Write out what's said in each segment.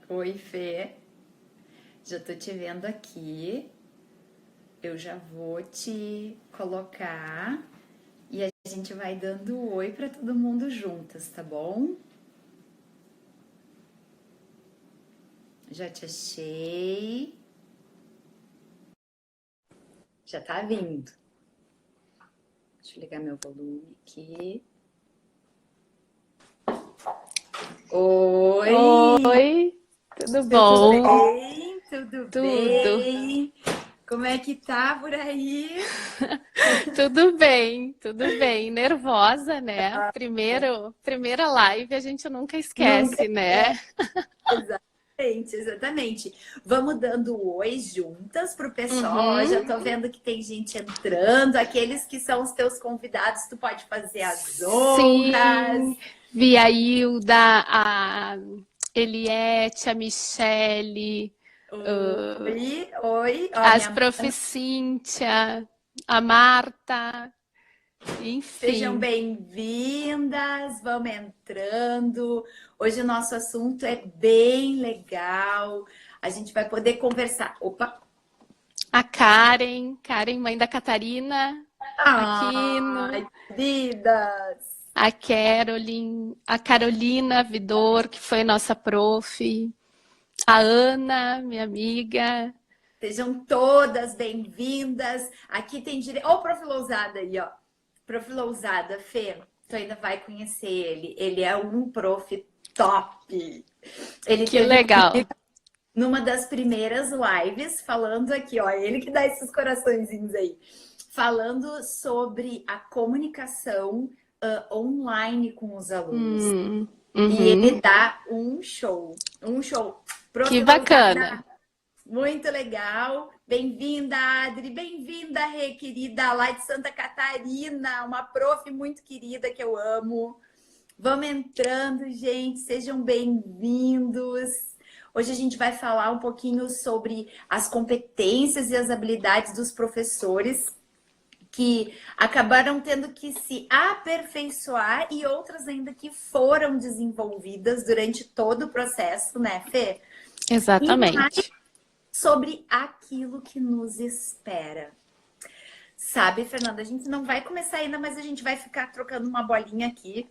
Oi, Fê. Já tô te vendo aqui. Eu já vou te colocar e a gente vai dando oi pra todo mundo juntas, tá bom? Já te achei. Já tá vindo. Deixa eu ligar meu volume aqui. Oi! Oi, tudo Tudo bom? bem? Tudo Tudo, bem? Como é que tá por aí? tudo bem. Nervosa, né? Primeira live a gente nunca Nunca esquece, né? Exatamente, exatamente. Vamos dando oi juntas pro pessoal. Eu já Uhum. tô vendo que tem gente entrando. Aqueles que são os teus convidados, tu pode fazer as honras. Sim, vi a Hilda, a Eliette, a Michele, Oi, oi. Ó, as minha... prof. Cíntia, a Marta, Sejam enfim. bem-vindas. Vamos entrando. Hoje o nosso assunto é bem legal. A gente vai poder conversar. Opa! A Karen, mãe da Catarina, aqui no. Ai, queridas! A Carolina Vidor, que foi nossa prof, a Ana, minha amiga. Sejam todas bem-vindas. Aqui tem direito. Ó, o Prof. Lousada aí, ó. Prof. Lousada, Fê, tu ainda vai conhecer ele. Ele é um prof top. Ele Que teve legal. numa das primeiras lives falando aqui, ó. Ele que dá esses coraçõezinhos aí. Falando sobre a comunicação online com os alunos. E ele Uhum. dá um show. Um show. Que Prof. bacana. Lousada, muito legal. Bem-vinda, Adri. Bem-vinda, Rê, querida, lá de Santa Catarina. Uma prof muito querida que eu amo. Vamos entrando, gente. Sejam bem-vindos. Hoje a gente vai falar um pouquinho sobre as competências e as habilidades dos professores que acabaram tendo que se aperfeiçoar e outras ainda que foram desenvolvidas durante todo o processo, né, Fê? E Exatamente. sobre aquilo que nos espera. Sabe, Fernanda, a gente não vai começar ainda, mas a gente vai ficar trocando uma bolinha aqui.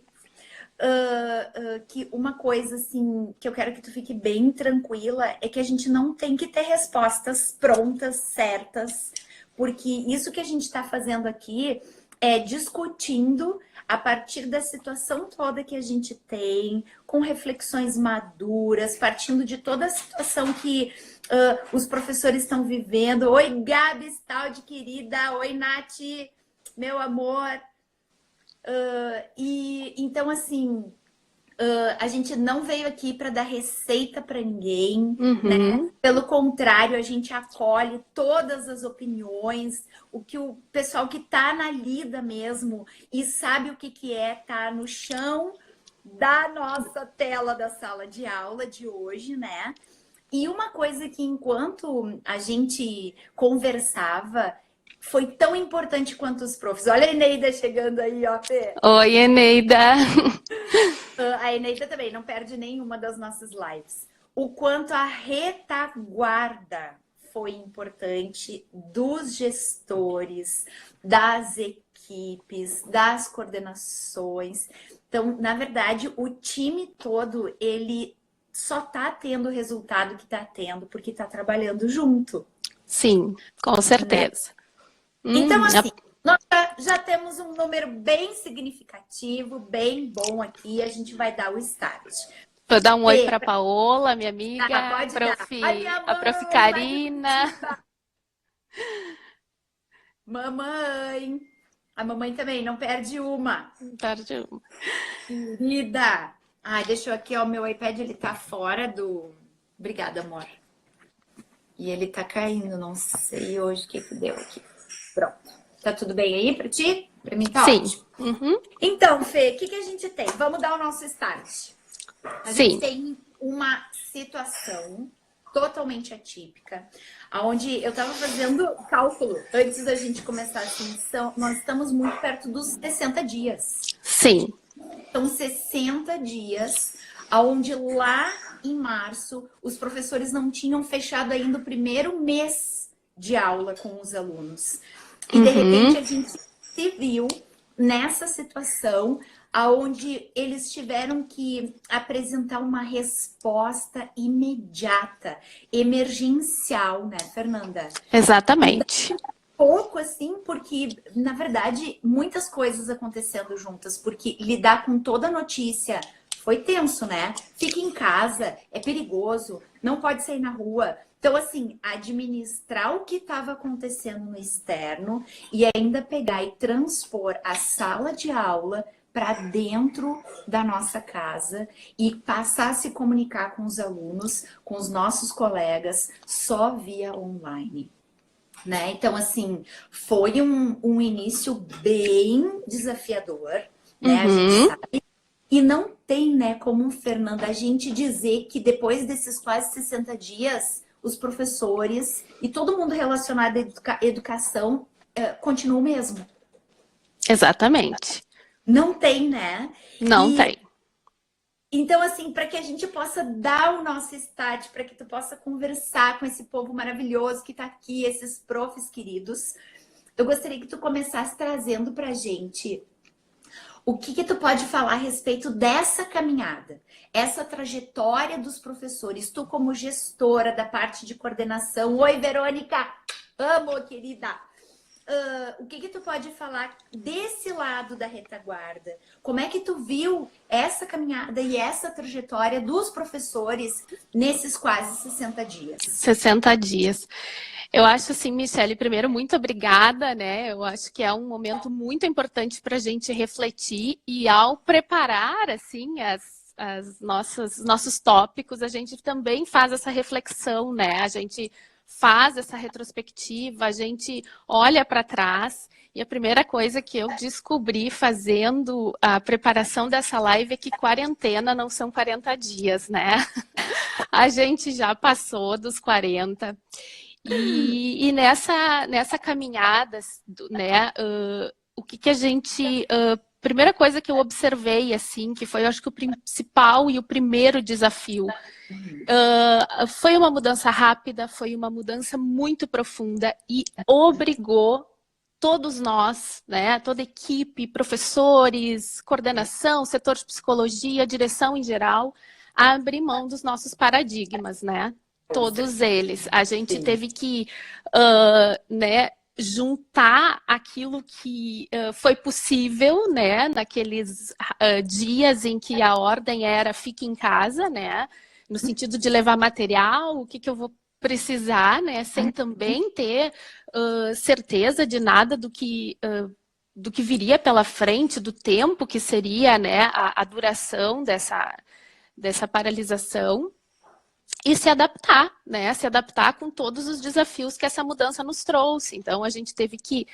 Que uma coisa assim que eu quero que tu fique bem tranquila é que a gente não tem que ter respostas prontas, certas, porque isso que a gente está fazendo aqui é discutindo a partir da situação toda que a gente tem, com reflexões maduras, partindo de toda a situação que os professores estão vivendo. Oi, Gabi, Staldi, querida. Oi, Nath, meu amor. E então, assim, a gente não veio aqui para dar receita para ninguém, né? Uhum. Pelo contrário, a gente acolhe todas as opiniões, o que o pessoal que está na lida mesmo e sabe o que, que é estar no chão da nossa tela da sala de aula de hoje, né? E uma coisa que enquanto a gente conversava foi tão importante quanto os profs. Olha a Eneida chegando aí, ó, Fê. Oi, Eneida. A Eneida também não perde nenhuma das nossas lives. O quanto a retaguarda foi importante dos gestores, das equipes, das coordenações. Então, na verdade, o time todo, ele só tá tendo o resultado que tá tendo porque tá trabalhando junto, Sim, com né? certeza. Então, Uhum. assim, nós já temos um número bem significativo, bem bom aqui. A gente vai dar o start. Vou dar um oi Fê, para Paola, minha tá, amiga, pode dar. A minha A prof. mãe lá de Karina. Curitiba. Mamãe. A mamãe também, não perde uma. Querida. Ai, deixa eu aqui, ó, o meu iPad, ele tá fora do... Obrigada, amor. E ele tá caindo, não sei hoje o que que deu aqui. Pronto. Tá tudo bem aí pra ti? Pra mim tá Sim. ótimo. Uhum. Então, Fê, o que que a gente tem? Vamos dar o nosso start. A gente Sim. tem uma situação totalmente atípica, onde eu estava fazendo cálculo antes da gente começar a assim, nós estamos muito perto dos 60 dias. Sim. São 60 dias onde lá em março os professores não tinham fechado ainda o primeiro mês de aula com os alunos. E de repente a gente se viu nessa situação onde eles tiveram que apresentar uma resposta imediata, emergencial, né, Fernanda? Exatamente. Pouco assim, porque na verdade muitas coisas acontecendo juntas, porque lidar com toda a notícia foi tenso, né? Fica em casa, é perigoso, não pode sair na rua. Então, assim, administrar o que estava acontecendo no externo e ainda pegar e transpor a sala de aula para dentro da nossa casa e passar a se comunicar com os alunos, com os nossos colegas, só via online. Né? Então, assim, foi um início bem desafiador, né? A gente sabe. E não tem, né, como, Fernanda, a gente dizer que depois desses quase 60 dias, os professores e todo mundo relacionado à educação continua o mesmo. Exatamente. Não tem, né? Não tem. Então, assim, para que a gente possa dar o nosso start, para que tu possa conversar com esse povo maravilhoso que está aqui, esses profs queridos, eu gostaria que tu começasse trazendo para a gente o que tu pode falar a respeito dessa caminhada, essa trajetória dos professores, tu como gestora da parte de coordenação. Oi, Verônica! Amo, querida! O que tu pode falar desse lado da retaguarda? Como é que tu viu essa caminhada e essa trajetória dos professores nesses quase 60 dias? 60 dias. Eu acho assim, Michele, primeiro, muito obrigada, né? Eu acho que é um momento muito importante para a gente refletir e ao preparar, assim, nossos tópicos, a gente também faz essa reflexão, né? A gente faz essa retrospectiva, a gente olha para trás e a primeira coisa que eu descobri fazendo a preparação dessa live é que quarentena não são 40 dias, né? A gente já passou dos 40. E nessa caminhada, né, o que a gente... primeira coisa que eu observei, assim, que foi, eu acho que o principal e o primeiro desafio, foi uma mudança rápida, foi uma mudança muito profunda e obrigou todos nós, né, toda a equipe, professores, coordenação, setor de psicologia, direção em geral, a abrir mão dos nossos paradigmas, né? Todos eles. A gente teve que, né, juntar aquilo que foi possível, né, naqueles dias em que a ordem era fique em casa, né, no sentido de levar material, o que eu vou precisar, né, sem também ter certeza de nada do que viria pela frente, do tempo que seria, né, a duração dessa paralisação. E se adaptar, né? Se adaptar com todos os desafios que essa mudança nos trouxe. Então, a gente teve que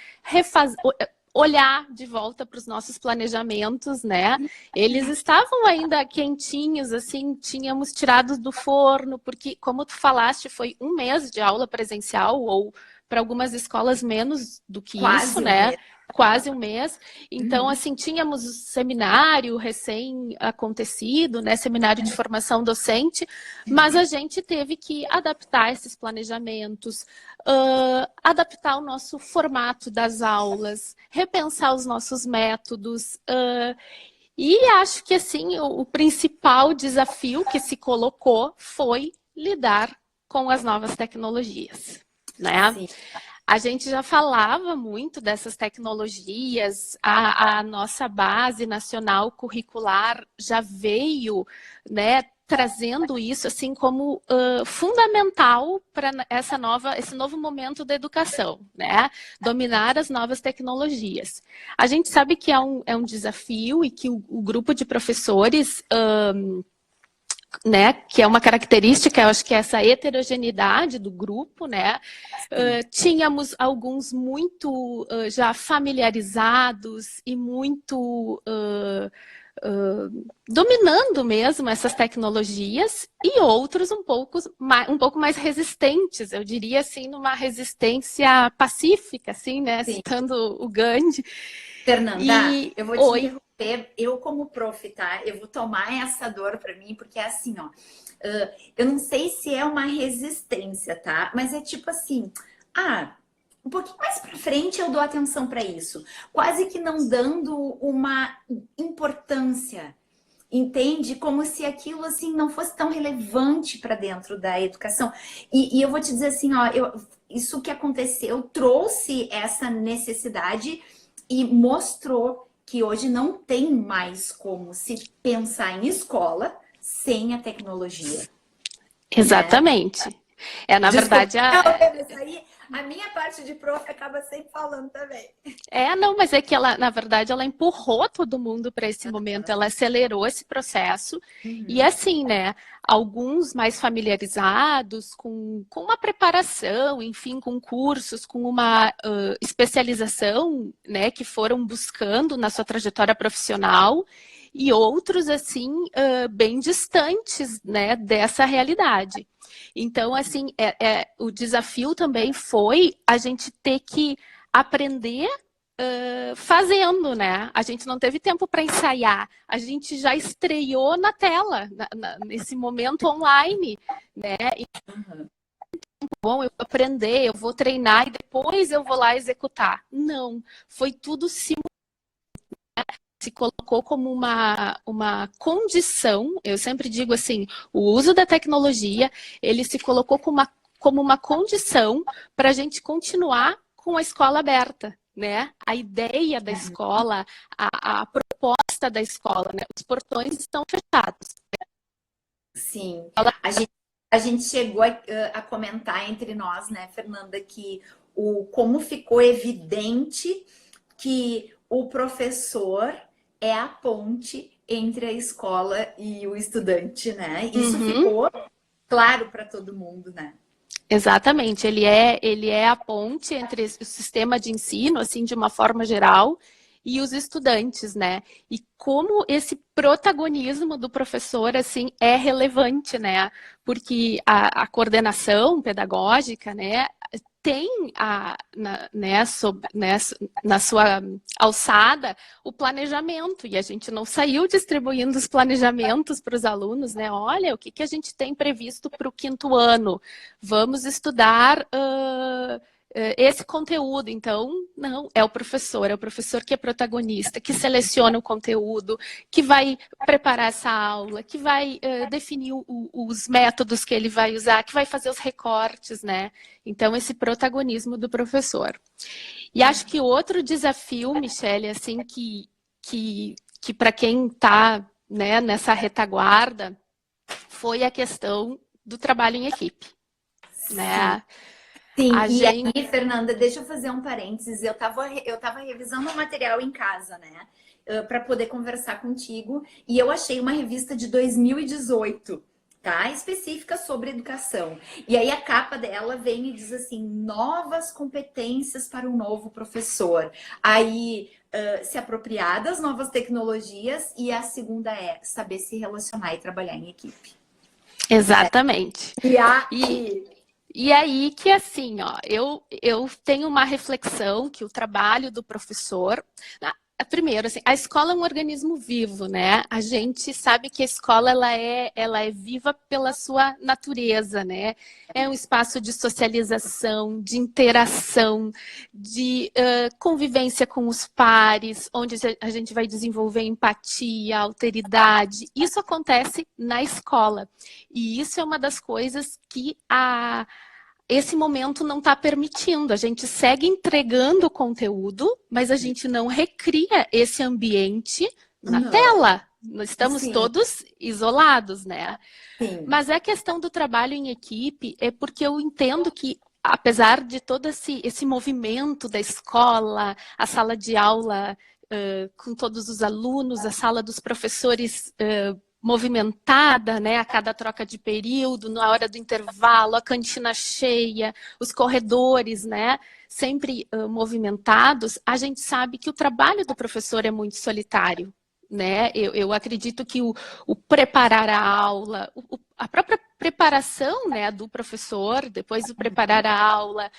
olhar de volta para os nossos planejamentos, né? Eles estavam ainda quentinhos, assim, tínhamos tirado do forno, porque, como tu falaste, foi um mês de aula presencial, ou para algumas escolas menos do que isso, né? Quase um mês. Então, assim, tínhamos o seminário recém-acontecido, né? Seminário de formação docente, mas a gente teve que adaptar esses planejamentos, adaptar o nosso formato das aulas, repensar os nossos métodos. E acho que, assim, o principal desafio que se colocou foi lidar com as novas tecnologias, né? Sim. A gente já falava muito dessas tecnologias, a nossa base nacional curricular já veio, né, trazendo isso assim como fundamental para esse novo momento da educação, né? Dominar as novas tecnologias. A gente sabe que é um desafio e que o grupo de professores... né, que é uma característica, eu acho que é essa heterogeneidade do grupo, né? Tínhamos alguns muito já familiarizados e muito dominando mesmo essas tecnologias, e outros um pouco mais resistentes, eu diria assim, numa resistência pacífica, assim, né? Sim. Citando o Gandhi. Fernanda, eu vou te interromper Eu como prof, tá? Eu vou tomar essa dor para mim, porque é assim, ó. Eu não sei se é uma resistência, tá? Mas é tipo assim, um pouquinho mais para frente eu dou atenção para isso, quase que não dando uma importância, entende? Como se aquilo assim não fosse tão relevante para dentro da educação. E eu vou te dizer assim, ó, isso que aconteceu trouxe essa necessidade e mostrou que hoje não tem mais como se pensar em escola sem a tecnologia. Exatamente. Né? Na Desculpa, verdade, isso aí, a minha parte de prof acaba sempre falando também. não, mas é que ela, na verdade, ela empurrou todo mundo para esse momento, ela acelerou esse processo. E assim, né, alguns mais familiarizados com uma preparação, enfim, com cursos, com uma especialização, né, que foram buscando na sua trajetória profissional, e outros, assim, bem distantes, né, dessa realidade. Então, assim, o desafio também foi a gente ter que aprender fazendo, né? A gente não teve tempo para ensaiar, a gente já estreou na tela, nesse momento online, né? Bom, eu vou aprender, eu vou treinar e depois eu vou lá executar. Não, foi tudo simultâneo. Se colocou como uma condição, eu sempre digo assim, o uso da tecnologia, ele se colocou como uma condição para a gente continuar com a escola aberta, né? A ideia da escola, a proposta da escola, né? Os portões estão fechados. Sim, a gente chegou a comentar entre nós, né, Fernanda, que como ficou evidente que o professor é a ponte entre a escola e o estudante, né? Isso ficou claro para todo mundo, né? Exatamente, ele é a ponte entre o sistema de ensino, assim, de uma forma geral, e os estudantes, né? E como esse protagonismo do professor, assim, é relevante, né? Porque a coordenação pedagógica, né, tem na sua alçada o planejamento, e a gente não saiu distribuindo os planejamentos para os alunos, né? Olha, o que a gente tem previsto para o 5º ano? Vamos estudar esse conteúdo. Então, não, é o professor que é protagonista, que seleciona o conteúdo, que vai preparar essa aula, que vai definir os métodos que ele vai usar, que vai fazer os recortes, né? Então, esse protagonismo do professor. E acho que outro desafio, Michele, assim, que para quem está, né, nessa retaguarda, foi a questão do trabalho em equipe, né? Sim, aí, Fernanda, deixa eu fazer um parênteses. Eu tava revisando o material em casa, né? Para poder conversar contigo. E eu achei uma revista de 2018, tá? Específica sobre educação. E aí a capa dela vem e diz assim: novas competências para um novo professor. Aí se apropriar das novas tecnologias. E a segunda é saber se relacionar e trabalhar em equipe. Exatamente. E aí que assim, ó, eu tenho uma reflexão que o trabalho do professor, primeiro, assim, a escola é um organismo vivo, né? A gente sabe que a escola ela é viva pela sua natureza, né? É um espaço de socialização, de interação, de convivência com os pares, onde a gente vai desenvolver empatia, alteridade. Isso acontece na escola. E isso é uma das coisas que esse momento não está permitindo. A gente segue entregando o conteúdo, mas a gente não recria esse ambiente na tela. Nós estamos todos isolados, né? Sim. Mas a questão do trabalho em equipe é porque eu entendo que, apesar de todo esse movimento da escola, a sala de aula com todos os alunos, a sala dos professores movimentada, né, a cada troca de período, na hora do intervalo, a cantina cheia, os corredores, né, sempre movimentados, a gente sabe que o trabalho do professor é muito solitário, né? Eu acredito que o preparar a aula, a própria preparação, né, do professor, depois de preparar a aula,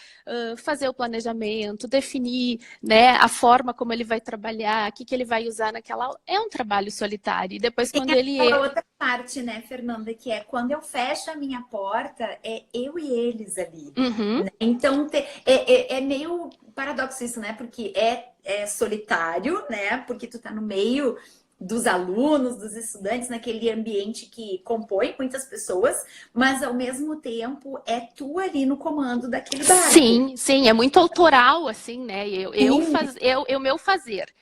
fazer o planejamento, definir, né, a forma como ele vai trabalhar, o que ele vai usar naquela aula, é um trabalho solitário. E depois Tem quando ele... aquela outra parte, né, Fernanda, que é quando eu fecho a minha porta, é eu e eles ali. Uhum. Né? Então, é meio paradoxo isso, né? Porque é solitário, né? Porque tu tá no meio dos alunos, dos estudantes, naquele ambiente que compõe muitas pessoas, mas ao mesmo tempo é tu ali no comando daquele barco. Sim, sim, é muito autoral, assim, né? Sim. Eu meu fazer.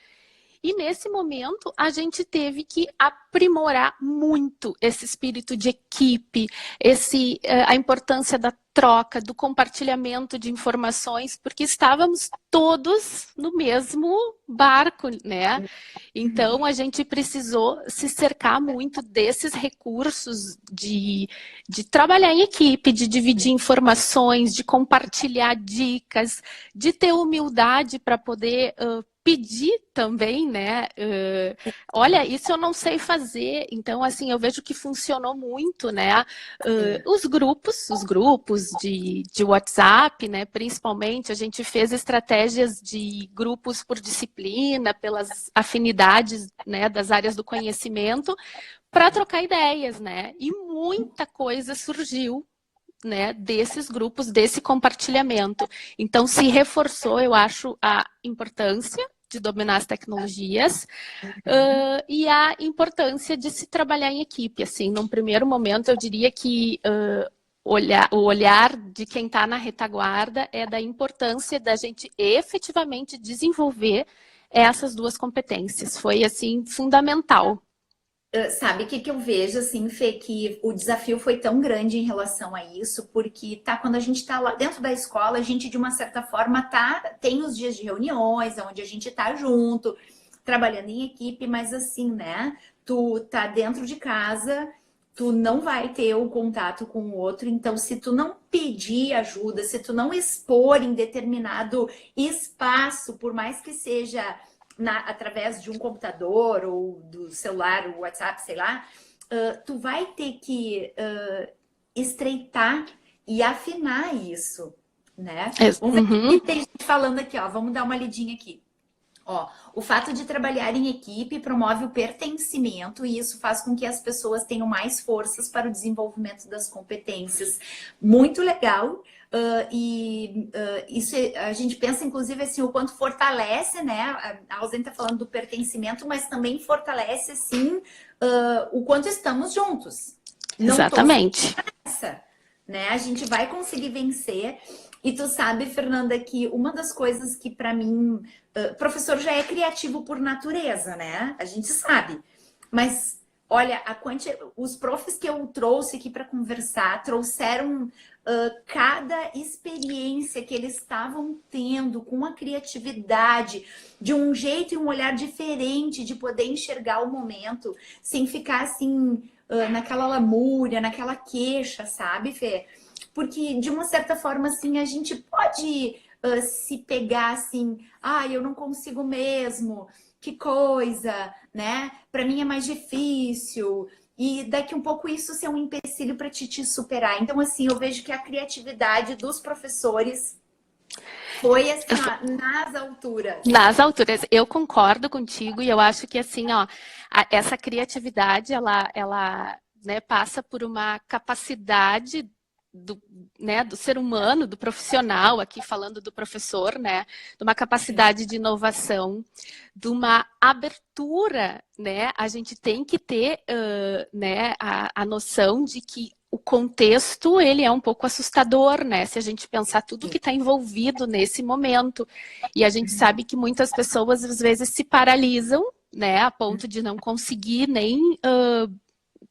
E nesse momento, a gente teve que aprimorar muito esse espírito de equipe, a importância da troca, do compartilhamento de informações, porque estávamos todos no mesmo barco, né? Então, a gente precisou se cercar muito desses recursos de trabalhar em equipe, de dividir informações, de compartilhar dicas, de ter humildade para poder pedir também, né? Olha, isso eu não sei fazer. Então, assim, eu vejo que funcionou muito, né? Os grupos de WhatsApp, né? Principalmente, a gente fez estratégias de grupos por disciplina, pelas afinidades, né, das áreas do conhecimento, para trocar ideias, né? E muita coisa surgiu, né, desses grupos, desse compartilhamento. Então, se reforçou, eu acho, a importância de dominar as tecnologias e a importância de se trabalhar em equipe. Assim, num primeiro momento, eu diria que o olhar de quem está na retaguarda é da importância da gente efetivamente desenvolver essas duas competências. Foi, assim, fundamental. Sabe o que eu vejo, assim, Fê, que o desafio foi tão grande em relação a isso, porque quando a gente tá lá dentro da escola, a gente, de uma certa forma, tem os dias de reuniões, onde a gente tá junto, trabalhando em equipe, mas assim, né? Tu tá dentro de casa, tu não vai ter o contato com o outro, então se tu não pedir ajuda, se tu não expor em determinado espaço, por mais que seja através de um computador ou do celular, o WhatsApp, sei lá, tu vai ter que estreitar e afinar isso, né? Vamos ver o Uhum. que tem gente falando aqui, ó. Vamos dar uma lidinha aqui. Ó, o fato de trabalhar em equipe promove o pertencimento e isso faz com que as pessoas tenham mais forças para o desenvolvimento das competências. Muito legal. Isso a gente pensa, inclusive, assim, o quanto fortalece, né? A Rosane está falando do pertencimento, mas também fortalece, sim, o quanto estamos juntos. Não Exatamente. né? A gente vai conseguir vencer. E tu sabe, Fernanda, que uma das coisas que para mim, professor já é criativo por natureza, né? A gente sabe. Mas olha, os profs que eu trouxe aqui para conversar trouxeram cada experiência que eles estavam tendo com a criatividade, de um jeito e um olhar diferente de poder enxergar o momento, sem ficar assim naquela lamúria, naquela queixa, sabe, Fê? Porque, de uma certa forma, assim, a gente pode se pegar assim, eu não consigo mesmo, que coisa, né? Para mim é mais difícil. E daqui um pouco isso ser um empecilho para te superar. Então, assim, eu vejo que a criatividade dos professores foi, assim, ó, nas alturas. Nas alturas, eu concordo contigo e eu acho que, assim, ó, essa criatividade, ela né, passa por uma capacidade né, do ser humano, do profissional, aqui falando do professor, né, de uma capacidade de inovação, de uma abertura, né, a gente tem que ter né, a noção de que o contexto, ele é um pouco assustador, né, se a gente pensar tudo que está envolvido nesse momento, e a gente sabe que muitas pessoas, às vezes, se paralisam, né, a ponto de não conseguir nem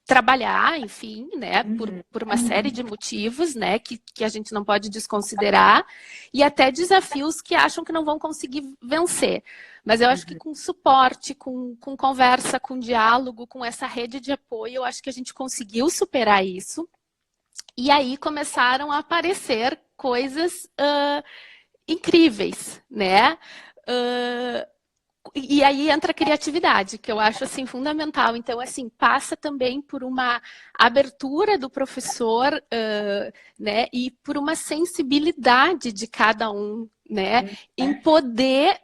trabalhar, enfim, né, por uma série de motivos, né, que a gente não pode desconsiderar, e até desafios que acham que não vão conseguir vencer. Mas eu acho que com suporte, com conversa, com diálogo, com essa rede de apoio, eu acho que a gente conseguiu superar isso. E aí começaram a aparecer coisas incríveis, né? E aí entra a criatividade, que eu acho assim fundamental. Então, assim, passa também por uma abertura do professor, né, e por uma sensibilidade de cada um, né, em poder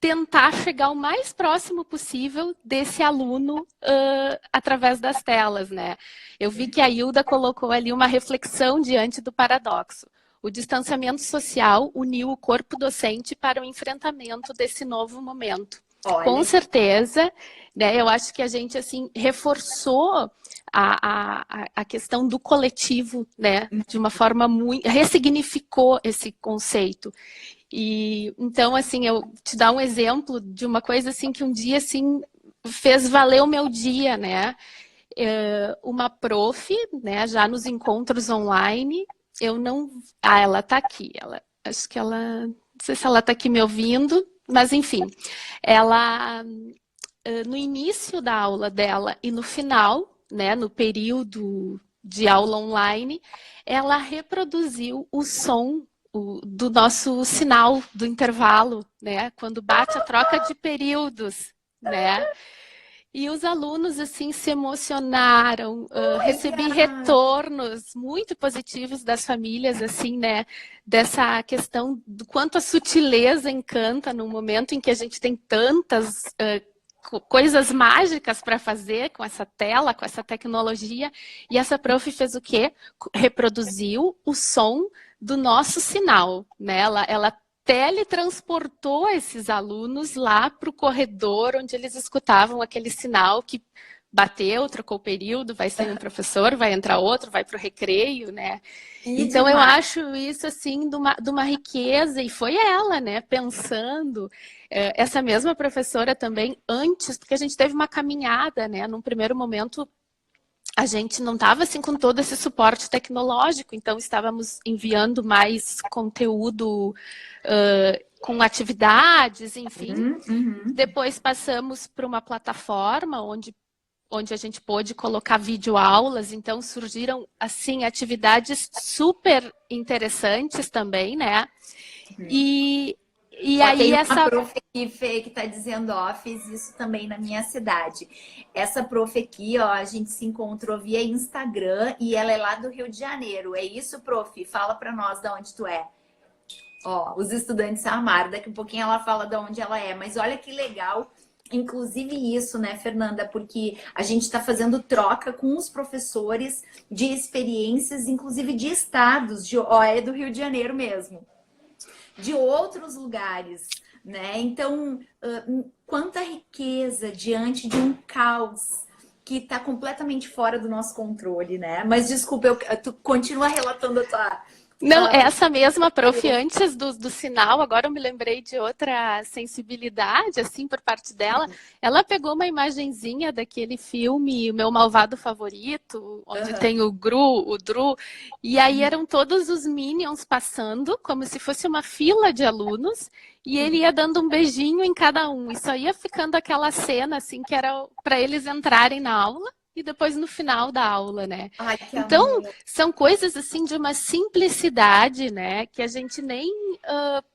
tentar chegar o mais próximo possível desse aluno através das telas, né? Eu vi que a Hilda colocou ali uma reflexão diante do paradoxo. O distanciamento social uniu o corpo docente para o enfrentamento desse novo momento. Olha. Com certeza, né, eu acho que a gente assim reforçou a questão do coletivo, né, de uma forma muito... ressignificou esse conceito. E então, assim, eu te dar um exemplo de uma coisa assim que um dia assim fez valer o meu dia, né? Uma prof, né, já nos encontros online, eu não... Ah, ela tá aqui. Acho que ela... Não sei se ela tá aqui me ouvindo, mas enfim. Ela, no início da aula dela e no final, né, no período de aula online, ela reproduziu o som do nosso sinal do intervalo, né, quando bate a troca de períodos, né? E os alunos, assim, se emocionaram, recebi retornos muito positivos das famílias, assim, né, dessa questão do quanto a sutileza encanta no momento em que a gente tem tantas coisas mágicas para fazer com essa tela, com essa tecnologia. E essa prof fez o quê? Reproduziu o som do nosso sinal, né? Ela teletransportou esses alunos lá para o corredor onde eles escutavam aquele sinal que bateu, trocou o período, vai sair um professor, vai entrar outro, vai para o recreio, né? Então eu acho isso assim de uma riqueza, e foi ela, né, pensando, essa mesma professora também, antes, porque a gente teve uma caminhada, né, num primeiro momento a gente não estava assim com todo esse suporte tecnológico, então estávamos enviando mais conteúdo com atividades, enfim. Depois passamos para uma plataforma onde a gente pôde colocar videoaulas, então surgiram assim atividades super interessantes também, né? E aí tem essa... uma prof aqui, Fê, que tá dizendo, ó, fiz isso também na minha cidade. Essa prof aqui, ó, a gente se encontrou via Instagram e ela é lá do Rio de Janeiro. É isso, prof? Fala pra nós de onde tu é. Ó, os estudantes amaram. Daqui a pouquinho ela fala de onde ela é. Mas olha que legal, inclusive isso, né, Fernanda? Porque a gente está fazendo troca com os professores de experiências, inclusive de estados. Ó, é do Rio de Janeiro mesmo. De outros lugares, né? Então, quanta riqueza diante de um caos que está completamente fora do nosso controle, né? Mas desculpa, tu continua relatando a tua... Não, essa mesma prof, antes do sinal, agora eu me lembrei de outra sensibilidade, assim, por parte dela. Ela pegou uma imagenzinha daquele filme, O Meu Malvado Favorito, onde tem o Gru, o Dru, e aí eram todos os Minions passando, como se fosse uma fila de alunos, e ele ia dando um beijinho em cada um. E só ia ficando aquela cena, assim, que era para eles entrarem na aula. E depois no final da aula, né? Ai, então, são coisas assim de uma simplicidade, né? Que a gente nem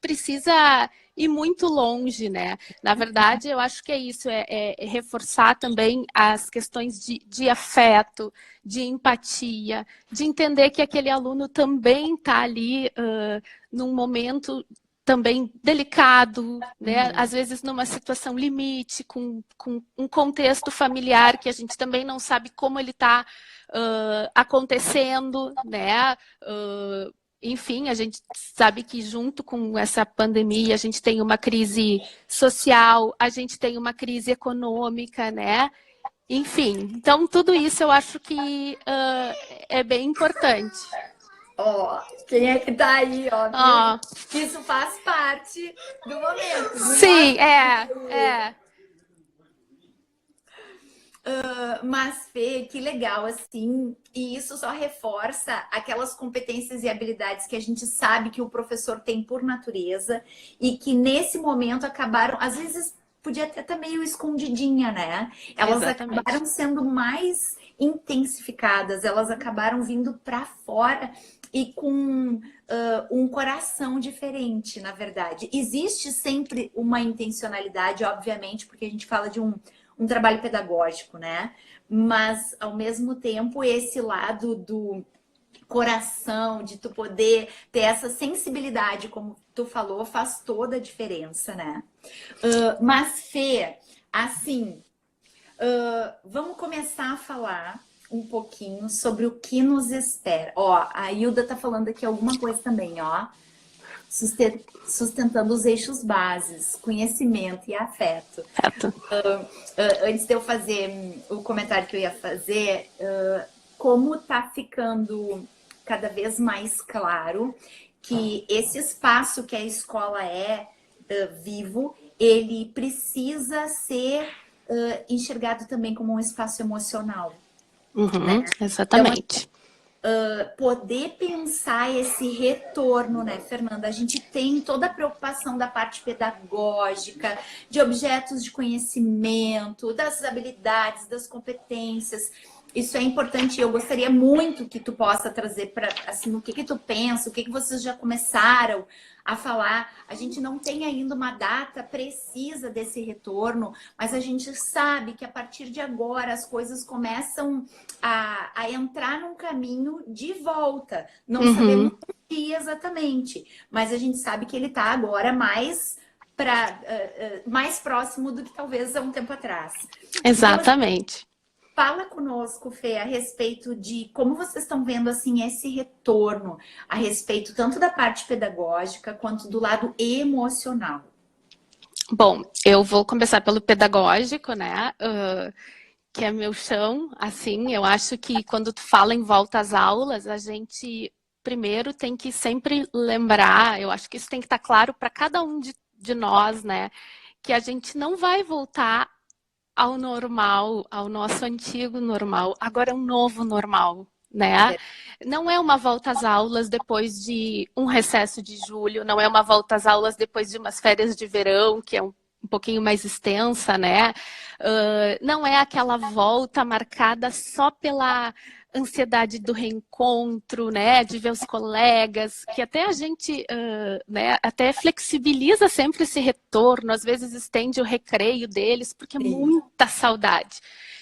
precisa ir muito longe, né? Na verdade, eu acho que é isso, é reforçar também as questões de afeto, de empatia, de entender que aquele aluno também está ali num momento também delicado, né? Às vezes numa situação limite, com um contexto familiar que a gente também não sabe como ele está acontecendo, né? Enfim, a gente sabe que junto com essa pandemia a gente tem uma crise social, a gente tem uma crise econômica, né? Enfim, então tudo isso eu acho que é bem importante. Ó, quem é que tá aí, ó? Isso faz parte do momento. Sim, é. Mas, Fê, que legal, assim, e isso só reforça aquelas competências e habilidades que a gente sabe que o professor tem por natureza e que nesse momento acabaram, às vezes podia até estar meio escondidinha, né? Elas acabaram sendo mais intensificadas, elas acabaram vindo para fora. e com um coração diferente, na verdade. Existe sempre uma intencionalidade, obviamente, porque a gente fala de um trabalho pedagógico, né? Mas, ao mesmo tempo, esse lado do coração, de tu poder ter essa sensibilidade, como tu falou, faz toda a diferença, né? Mas, Fê, assim, vamos começar a falar um pouquinho sobre o que nos espera. Ó, a Hilda tá falando aqui alguma coisa também, ó. Sustentando os eixos bases, conhecimento e afeto. Certo. Antes de eu fazer o comentário que eu ia fazer, como tá ficando cada vez mais claro que esse espaço que a escola é vivo, ele precisa ser enxergado também como um espaço emocional. Uhum, exatamente. Então, poder pensar esse retorno, né, Fernanda? A gente tem toda a preocupação da parte pedagógica, de objetos de conhecimento, das habilidades, das competências. Isso é importante. Eu gostaria muito que tu possa trazer para assim, o que tu pensa, o que vocês já começaram a falar. A gente não tem ainda uma data precisa desse retorno, mas a gente sabe que a partir de agora as coisas começam a entrar num caminho de volta. Não sabemos o dia exatamente, mas a gente sabe que ele está agora mais próximo do que talvez há um tempo atrás. Exatamente. Então, fala conosco, Fê, a respeito de como vocês estão vendo assim esse retorno, a respeito tanto da parte pedagógica quanto do lado emocional. Bom, eu vou começar pelo pedagógico, né? Que é meu chão. Assim, eu acho que quando tu fala em volta às aulas, a gente primeiro tem que sempre lembrar, eu acho que isso tem que estar claro para cada um de nós, né? Que a gente não vai voltar ao normal, ao nosso antigo normal. Agora é um novo normal, né? Não é uma volta às aulas depois de um recesso de julho, não é uma volta às aulas depois de umas férias de verão, que é um pouquinho mais extensa, né? Não é aquela volta marcada só pela ansiedade do reencontro, né, de ver os colegas, que até a gente, né, até flexibiliza sempre esse retorno, às vezes estende o recreio deles, porque é muita saudade.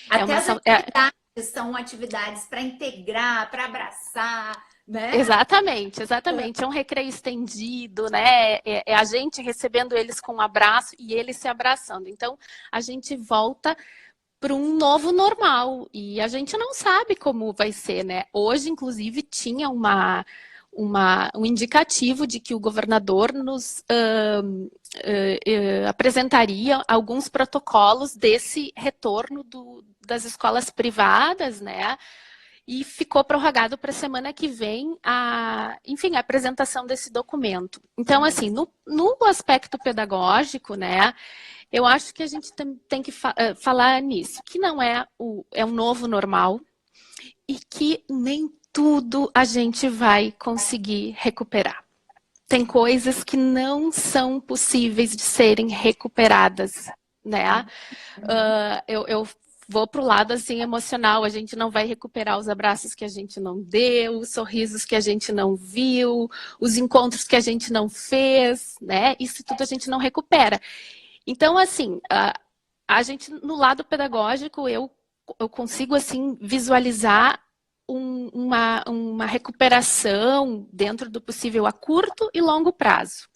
Até as atividades são atividades para integrar, para abraçar, né? Exatamente, exatamente. É um recreio estendido, né? É a gente recebendo eles com um abraço e eles se abraçando. Então, a gente volta para um novo normal e a gente não sabe como vai ser, né? Hoje, inclusive, tinha um indicativo de que o governador nos apresentaria alguns protocolos desse retorno das escolas privadas, né? E ficou prorrogado para a semana que vem enfim, a apresentação desse documento. Então, assim, no aspecto pedagógico, né, eu acho que a gente tem que falar nisso, que não é um novo normal e que nem tudo a gente vai conseguir recuperar. Tem coisas que não são possíveis de serem recuperadas, né? Eu vou para o lado assim emocional, a gente não vai recuperar os abraços que a gente não deu, os sorrisos que a gente não viu, os encontros que a gente não fez, né? Isso tudo a gente não recupera. Então, assim, a gente, no lado pedagógico, eu consigo, assim, visualizar uma recuperação dentro do possível a curto e longo prazo.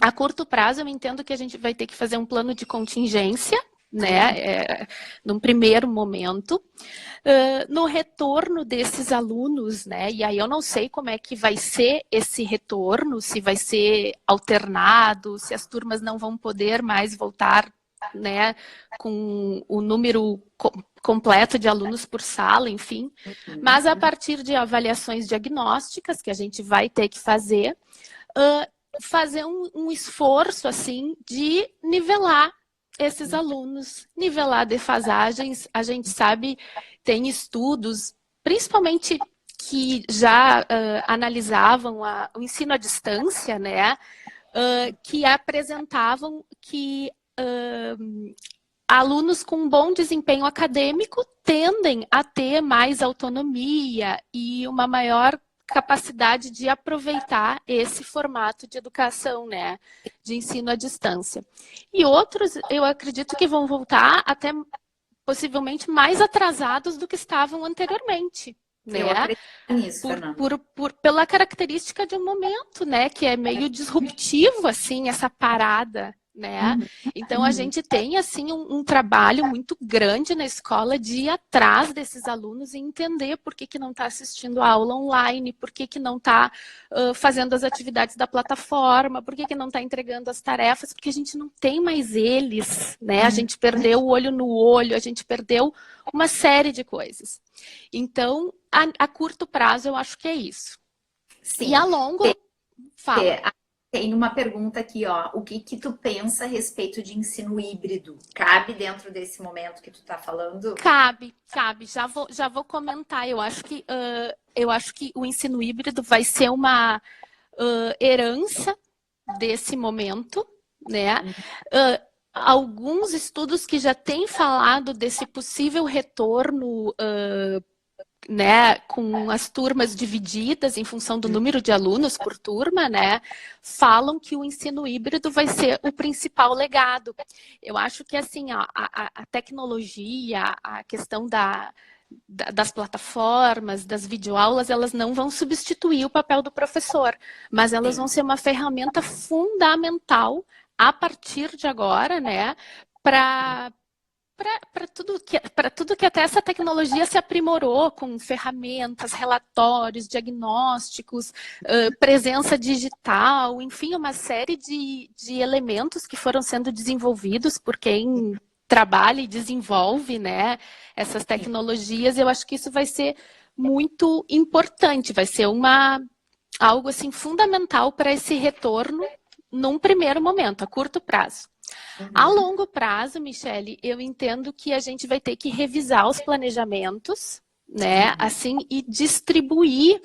A curto prazo, eu entendo que a gente vai ter que fazer um plano de contingência, né, num primeiro momento, no retorno desses alunos, né, e aí eu não sei como é que vai ser esse retorno, se vai ser alternado, se as turmas não vão poder mais voltar, né, com o número completo de alunos por sala, enfim, mas a partir de avaliações diagnósticas que a gente vai ter que fazer um esforço, assim, de nivelar esses alunos, nivelar defasagens. A gente sabe, tem estudos, principalmente que já analisavam o ensino à distância, né, que apresentavam que alunos com bom desempenho acadêmico tendem a ter mais autonomia e uma maior capacidade de aproveitar esse formato de educação, né, de ensino à distância. E outros, eu acredito que vão voltar até possivelmente mais atrasados do que estavam anteriormente. Né? Eu acredito nisso, Fernanda. Pela característica de um momento, né? Que é meio disruptivo, assim, essa parada, né? Então, a gente tem, assim, um trabalho muito grande na escola de ir atrás desses alunos e entender por que não está assistindo a aula online, por que não está fazendo as atividades da plataforma, por que não está entregando as tarefas, porque a gente não tem mais eles, né? A gente perdeu o olho no olho, a gente perdeu uma série de coisas. Então, a curto prazo, eu acho que é isso. Sim. E a longo, fala. Tem uma pergunta aqui, ó. O que tu pensa a respeito de ensino híbrido? Cabe dentro desse momento que tu tá falando? Cabe. Já vou comentar. Eu acho que o ensino híbrido vai ser uma herança desse momento, né? Alguns estudos que já têm falado desse possível retorno, né, com as turmas divididas em função do número de alunos por turma, né, falam que o ensino híbrido vai ser o principal legado. Eu acho que assim, a tecnologia, a questão das plataformas, das videoaulas, elas não vão substituir o papel do professor, mas elas vão ser uma ferramenta fundamental a partir de agora, né, para tudo que até essa tecnologia se aprimorou com ferramentas, relatórios, diagnósticos, presença digital, enfim, uma série de elementos que foram sendo desenvolvidos por quem trabalha e desenvolve, né, essas tecnologias. Eu acho que isso vai ser muito importante, vai ser algo assim fundamental para esse retorno num primeiro momento, a curto prazo. A longo prazo, Michele, eu entendo que a gente vai ter que revisar os planejamentos, né, assim, e distribuir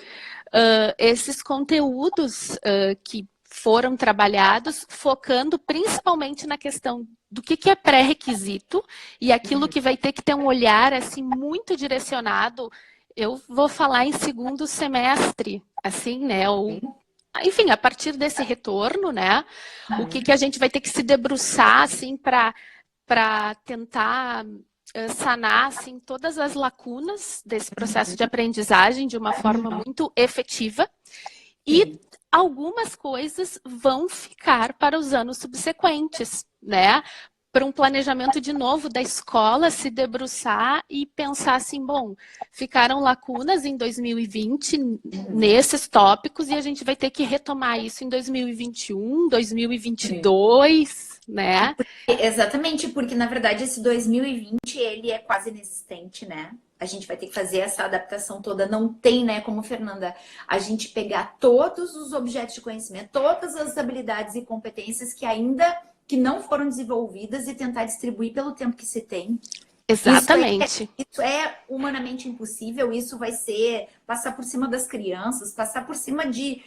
esses conteúdos que foram trabalhados, focando principalmente na questão do que é pré-requisito e aquilo que vai ter que ter um olhar assim muito direcionado. Eu vou falar em segundo semestre, assim, né, enfim, a partir desse retorno, né, o que a gente vai ter que se debruçar, assim, para tentar sanar, assim, todas as lacunas desse processo de aprendizagem de uma forma muito efetiva. E algumas coisas vão ficar para os anos subsequentes, né? Para um planejamento de novo da escola se debruçar e pensar assim, bom, ficaram lacunas em 2020 nesses tópicos e a gente vai ter que retomar isso em 2021, 2022, né? Exatamente, porque na verdade esse 2020 ele é quase inexistente, né? A gente vai ter que fazer essa adaptação toda. Não tem, né, como Fernanda, a gente pegar todos os objetos de conhecimento, todas as habilidades e competências que não foram desenvolvidas e tentar distribuir pelo tempo que se tem. Exatamente. Isso é humanamente impossível. Isso vai ser passar por cima das crianças, passar por cima de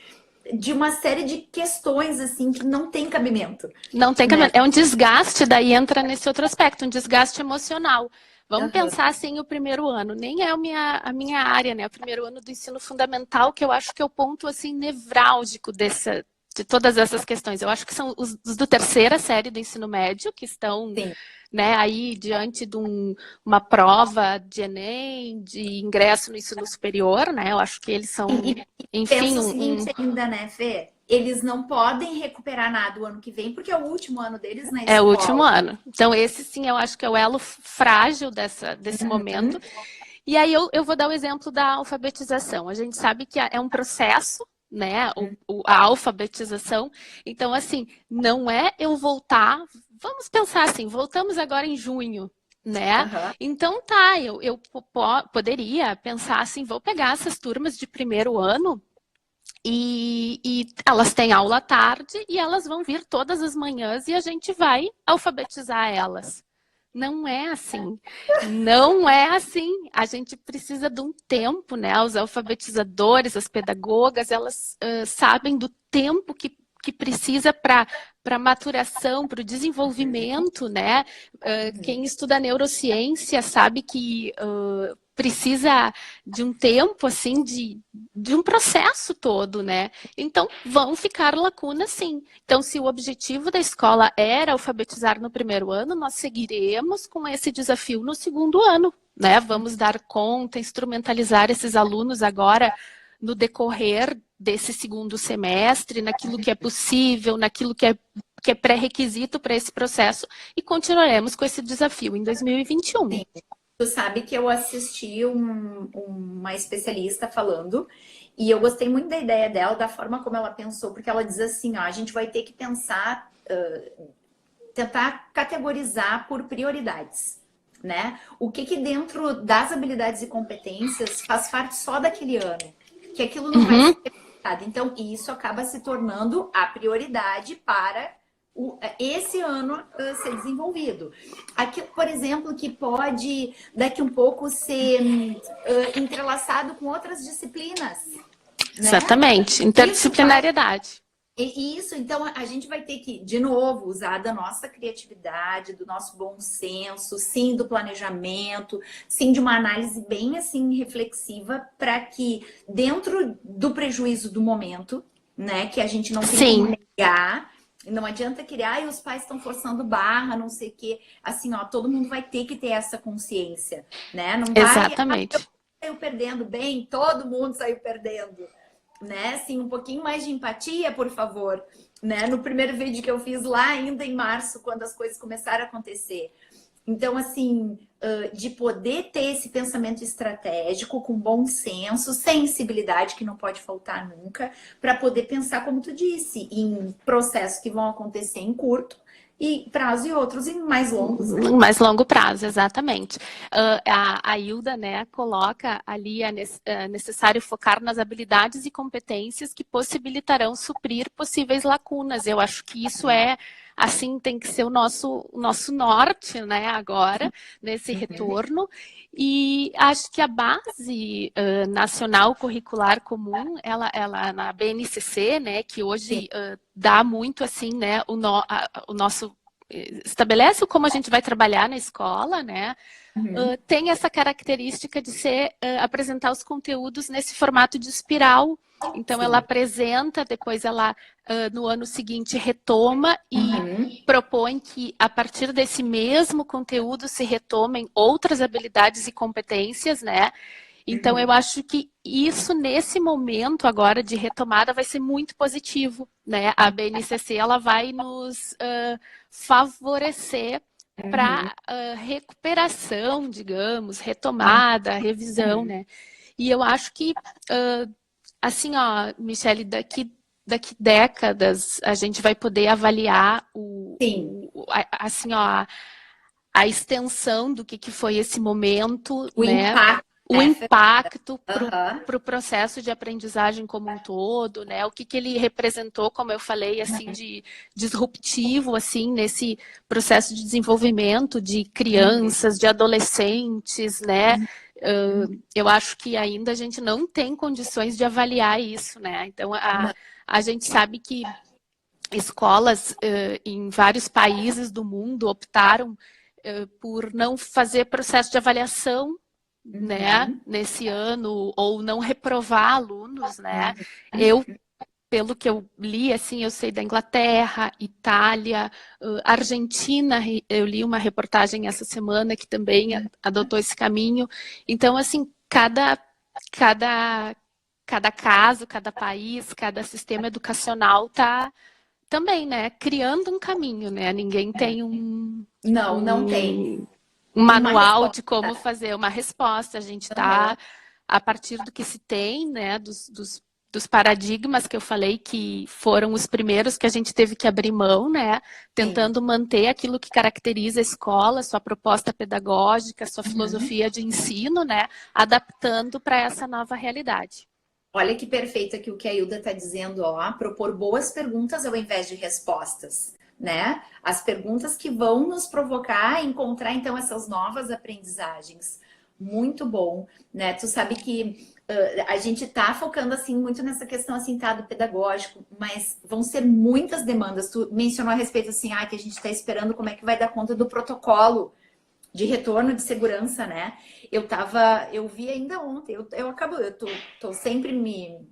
uma série de questões assim que não tem cabimento. Não tem cabimento. É um desgaste, daí entra nesse outro aspecto, um desgaste emocional. Vamos pensar assim o primeiro ano, nem é a minha área, né? O primeiro ano do ensino fundamental, que eu acho que é o ponto assim nevrálgico de todas essas questões. Eu acho que são os do terceira série do ensino médio, que estão, né, aí diante de uma prova de Enem, de ingresso no ensino superior, né? Eu acho que eles são, enfim... Pensa o seguinte ainda, né, Fê? Eles não podem recuperar nada o ano que vem, porque é o último ano deles na escola. É o último ano. Então, esse sim, eu acho que é o elo frágil desse momento. E aí eu vou dar o exemplo da alfabetização. A gente sabe que é um processo, né, a alfabetização. Então, assim, não é eu voltar... Vamos pensar assim, voltamos agora em junho, né? Então, tá, eu poderia pensar assim, vou pegar essas turmas de primeiro ano e elas têm aula à tarde e elas vão vir todas as manhãs e a gente vai alfabetizar elas. Não é assim. Não é assim. A gente precisa de um tempo, né? Os alfabetizadores, as pedagogas, elas sabem do tempo que precisa para maturação, para o desenvolvimento, né? Quem estuda neurociência sabe que precisa de um tempo, assim, de um processo todo, né? Então, vão ficar lacunas, sim. Então, se o objetivo da escola era alfabetizar no primeiro ano, nós seguiremos com esse desafio no segundo ano, né? Vamos dar conta, instrumentalizar esses alunos agora no decorrer desse segundo semestre, naquilo que é possível, naquilo que é pré-requisito para esse processo, e continuaremos com esse desafio em 2021. Sim. Tu sabe que eu assisti uma especialista falando e eu gostei muito da ideia dela, da forma como ela pensou, porque ela diz assim, ó, a gente vai ter que pensar, tentar categorizar por prioridades, né? O que dentro das habilidades e competências faz parte só daquele ano, que aquilo não vai ser replicado. Então, isso acaba se tornando a prioridade para esse ano ser desenvolvido. Aqui, por exemplo, que pode daqui um pouco ser entrelaçado com outras disciplinas. Né? Exatamente, interdisciplinariedade. E isso, então, a gente vai ter que, de novo, usar da nossa criatividade, do nosso bom senso, sim, do planejamento, sim, de uma análise bem, assim, reflexiva, para que, dentro do prejuízo do momento, né, que a gente não tem como negar, não adianta criar e os pais estão forçando barra, não sei o quê. Assim, ó, todo mundo vai ter que ter essa consciência, né? Não vai, exatamente. Eu saiu perdendo bem, todo mundo saiu perdendo, né? Assim, um pouquinho mais de empatia, por favor, né? No primeiro vídeo que eu fiz lá ainda em março, quando as coisas começaram a acontecer. Então, assim, de poder ter esse pensamento estratégico, com bom senso, sensibilidade, que não pode faltar nunca, para poder pensar, como tu disse, em processos que vão acontecer em curto e prazo e outros em mais longos. Né? Mais longo prazo, exatamente. A Hilda, né, coloca ali necessário focar nas habilidades e competências que possibilitarão suprir possíveis lacunas. Eu acho que isso assim, tem que ser o nosso norte, né, agora, nesse retorno. E acho que a base nacional curricular comum, ela na BNCC, né, que hoje dá muito, assim, né, o nosso estabelece como a gente vai trabalhar na escola, né? Tem essa característica de apresentar os conteúdos nesse formato de espiral. Então, ela apresenta, depois ela, no ano seguinte, retoma e propõe que, a partir desse mesmo conteúdo, se retomem outras habilidades e competências, né? Então, eu acho que isso, nesse momento agora de retomada, vai ser muito positivo, né? A BNCC, ela vai nos favorecer para recuperação, digamos, retomada, revisão, né? E eu acho que, assim, ó, Michele, daqui décadas, a gente vai poder avaliar assim, ó, a extensão do que foi esse momento, né? O impacto para o processo de aprendizagem como um todo, né? O que ele representou, como eu falei, assim, de disruptivo, assim, nesse processo de desenvolvimento de crianças, de adolescentes, né? Eu acho que ainda a gente não tem condições de avaliar isso, né? Então, a gente sabe que escolas em vários países do mundo optaram por não fazer processo de avaliação, né, nesse ano, ou não reprovar alunos, né? Pelo que eu li, assim, eu sei da Inglaterra, Itália, Argentina, eu li uma reportagem essa semana que também adotou esse caminho. Então, assim, cada caso, cada país, cada sistema educacional está também, né, criando um caminho, né? Ninguém tem não tem um manual de como fazer uma resposta. A gente está, a partir do que se tem, né, dos paradigmas que eu falei, que foram os primeiros que a gente teve que abrir mão, né, tentando manter aquilo que caracteriza a escola, sua proposta pedagógica, sua filosofia de ensino, né, adaptando para essa nova realidade. Olha que perfeito aqui o que a Hilda está dizendo, ó, propor boas perguntas ao invés de respostas, né? As perguntas que vão nos provocar a encontrar, então, essas novas aprendizagens. Muito bom, né? Tu sabe que a gente tá focando, assim, muito nessa questão, assim, tá, do pedagógico, mas vão ser muitas demandas. Tu mencionou a respeito, assim, que a gente está esperando como é que vai dar conta do protocolo de retorno de segurança, né? Eu vi ainda ontem, eu tô sempre me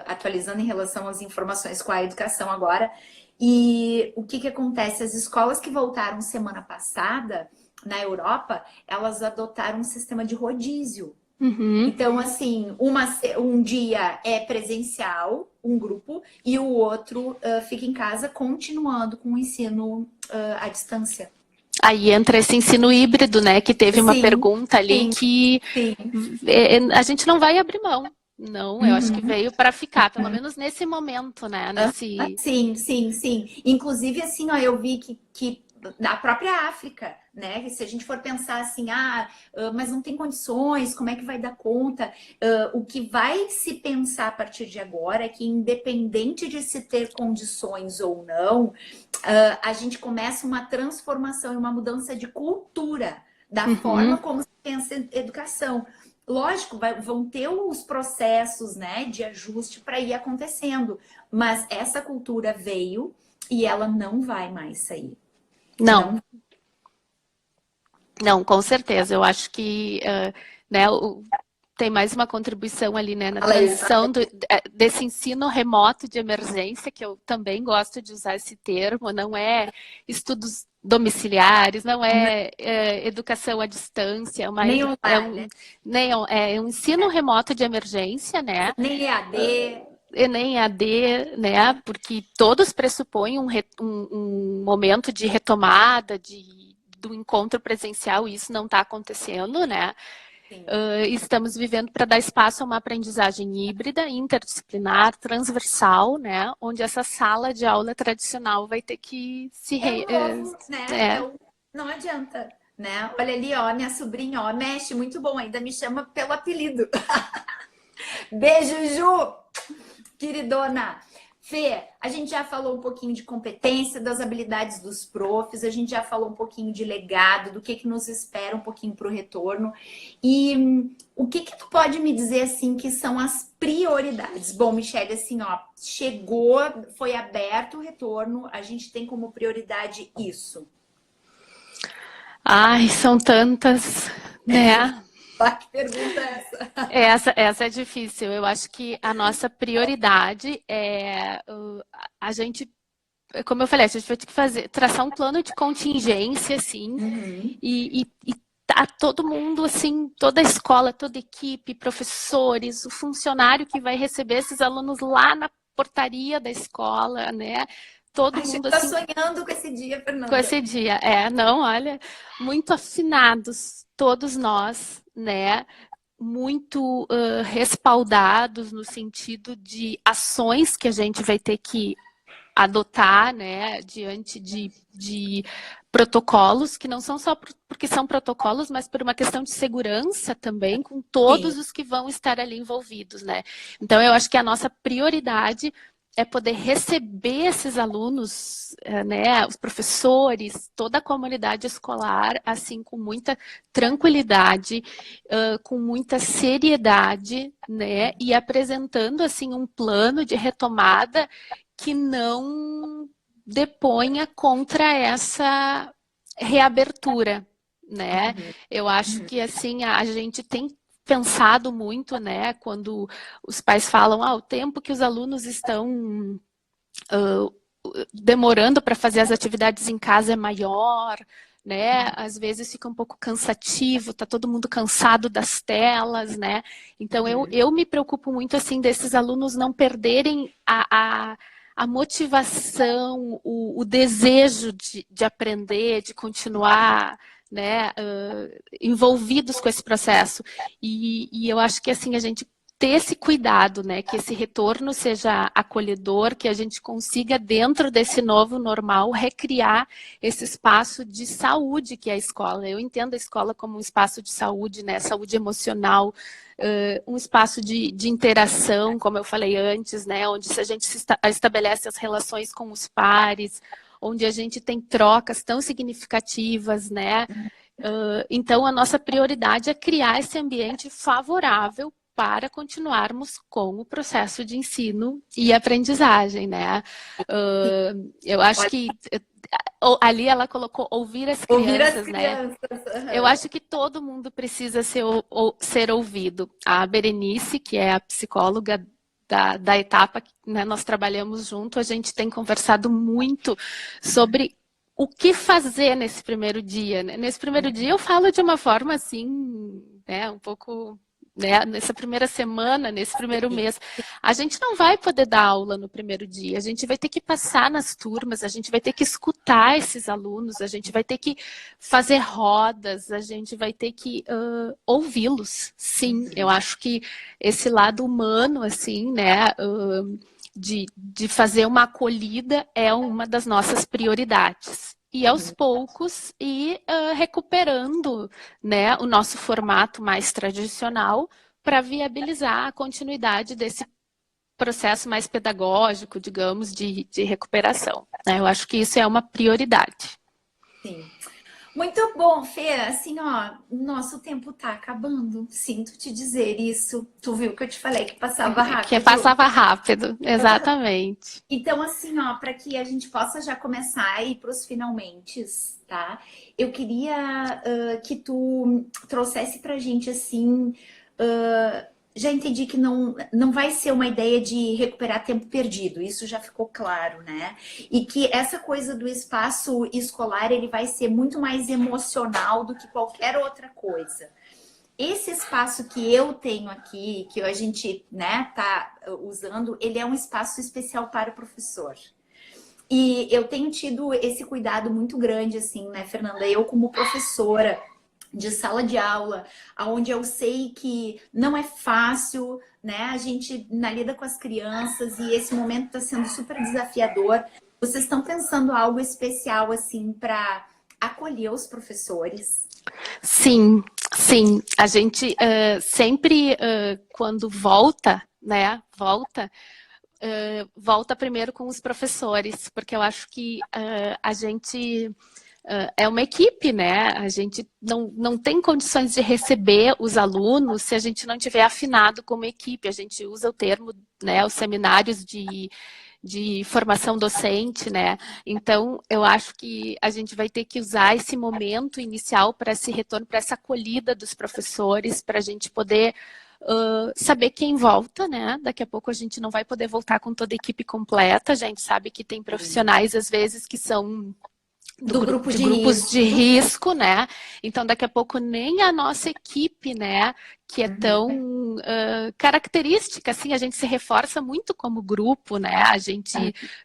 atualizando em relação às informações com a educação agora. E o que que acontece? As escolas que voltaram semana passada na Europa, elas adotaram um sistema de rodízio. Uhum. Então, assim, um dia é presencial, um grupo, e o outro fica em casa continuando com o ensino à distância. Aí entra esse ensino híbrido, né? Que teve uma Sim, pergunta ali sim, que sim. a gente não vai abrir mão. Não, eu acho que Uhum. veio para ficar, pelo menos nesse momento, né? Nesse. Sim, sim, sim. Inclusive, assim, ó, eu vi que na própria África, né? Que se a gente for pensar assim, mas não tem condições, como é que vai dar conta? O que vai se pensar a partir de agora é que, independente de se ter condições ou não, a gente começa uma transformação e uma mudança de cultura da forma Uhum. como se pensa em educação. Lógico, vão ter os processos, né, de ajuste para ir acontecendo, mas essa cultura veio e ela não vai mais sair. Não, Não. não, com certeza. Eu acho que né, tem mais uma contribuição ali, né, na Fala aí. transição desse ensino remoto de emergência, que eu também gosto de usar esse termo, não é estudos domiciliares, não é, educação à distância, Nem online, né? é um ensino remoto de emergência, né? Nem EAD. E nem AD, né? Porque todos pressupõem um momento de retomada do encontro presencial, e isso não está acontecendo, né? Estamos vivendo para dar espaço a uma aprendizagem híbrida, interdisciplinar, transversal, né? Onde essa sala de aula tradicional vai ter que se Novo, né? é. Não adianta, né? Olha ali, ó, minha sobrinha, ó, mexe muito bom, ainda me chama pelo apelido. Beijo, Ju, queridona. Fê, a gente já falou um pouquinho de competência, das habilidades dos profs, a gente já falou um pouquinho de legado, do que nos espera um pouquinho para o retorno. E o que tu pode me dizer, assim, que são as prioridades? Bom, Michele, assim, ó, chegou, foi aberto o retorno, a gente tem como prioridade isso. Ai, são tantas, né? Que pergunta é essa? Essa é difícil. Eu acho que a nossa prioridade é a gente, como eu falei, a gente vai ter que traçar um plano de contingência, assim, e tá todo mundo, assim, toda a escola, toda a equipe, professores, o funcionário que vai receber esses alunos lá na portaria da escola, né? Todo A gente mundo, tá assim, sonhando com esse dia, com Fernanda. esse dia. Não, olha, muito afinados, todos nós, né? Muito respaldados no sentido de ações que a gente vai ter que adotar, né, diante de protocolos, que não são só porque são protocolos, mas por uma questão de segurança também, com todos Sim. os que vão estar ali envolvidos, né? Então, eu acho que a nossa prioridade é poder receber esses alunos, né, os professores, toda a comunidade escolar, assim, com muita tranquilidade, com muita seriedade, né, e apresentando, assim, um plano de retomada que não deponha contra essa reabertura, né? Eu acho que, assim, a gente tem pensado muito, né, quando os pais falam, o tempo que os alunos estão demorando para fazer as atividades em casa é maior, né? Às vezes fica um pouco cansativo, tá todo mundo cansado das telas, né? Então eu me preocupo muito assim desses alunos não perderem a motivação, o desejo de aprender, de continuar, né, envolvidos com esse processo. E eu acho que assim a gente ter esse cuidado, né, que esse retorno seja acolhedor, que a gente consiga dentro desse novo normal recriar esse espaço de saúde que é a escola. Eu entendo a escola como um espaço de saúde, né, saúde emocional, um espaço de interação, como eu falei antes, né, onde a gente estabelece as relações com os pares, onde a gente tem trocas tão significativas, né? Então, a nossa prioridade é criar esse ambiente favorável para continuarmos com o processo de ensino e aprendizagem, né? Eu acho que ali ela colocou ouvir as Ouvir as crianças, né? crianças. Eu acho que todo mundo precisa ser ouvido. A Berenice, que é a psicóloga da etapa, né, nós trabalhamos junto, a gente tem conversado muito sobre o que fazer nesse primeiro dia. Né? Nesse primeiro dia eu falo de uma forma assim, né, um pouco... Né? Nessa primeira semana, nesse primeiro mês, a gente não vai poder dar aula no primeiro dia, a gente vai ter que passar nas turmas, a gente vai ter que escutar esses alunos, a gente vai ter que fazer rodas, a gente vai ter que ouvi-los. Sim, eu acho que esse lado humano, assim, né, de fazer uma acolhida é uma das nossas prioridades. E aos poucos ir recuperando, né, o nosso formato mais tradicional para viabilizar a continuidade desse processo mais pedagógico, digamos, de recuperação. Né? Eu acho que isso é uma prioridade. Sim. Muito bom, Fê. Assim, ó, nosso tempo tá acabando. Sinto te dizer isso. Tu viu que eu te falei que passava rápido? Que passava rápido, exatamente. Então, assim, ó, para que a gente possa já começar a ir para os finalmentes, tá? Eu queria que tu trouxesse pra gente, assim, já entendi que não vai ser uma ideia de recuperar tempo perdido, isso já ficou claro, né? E que essa coisa do espaço escolar, ele vai ser muito mais emocional do que qualquer outra coisa. Esse espaço que eu tenho aqui, que a gente, né, tá usando, ele é um espaço especial para o professor. E eu tenho tido esse cuidado muito grande, assim, né, Fernanda? Eu, como professora de sala de aula, onde eu sei que não é fácil, né? A gente lida com as crianças e esse momento está sendo super desafiador. Vocês estão pensando algo especial, assim, para acolher os professores? Sim, sim. A gente sempre, quando volta, né, volta primeiro com os professores, porque eu acho que a gente é uma equipe, né? A gente não tem condições de receber os alunos se a gente não tiver afinado como equipe. A gente usa o termo, né, os seminários de formação docente, né? Então, eu acho que a gente vai ter que usar esse momento inicial para esse retorno, para essa acolhida dos professores, para a gente poder saber quem volta, né? Daqui a pouco a gente não vai poder voltar com toda a equipe completa. A gente sabe que tem profissionais, às vezes, que são do grupo de grupos de risco, né? Então, daqui a pouco nem a nossa equipe, né, que é tão característica, assim, a gente se reforça muito como grupo, né? A gente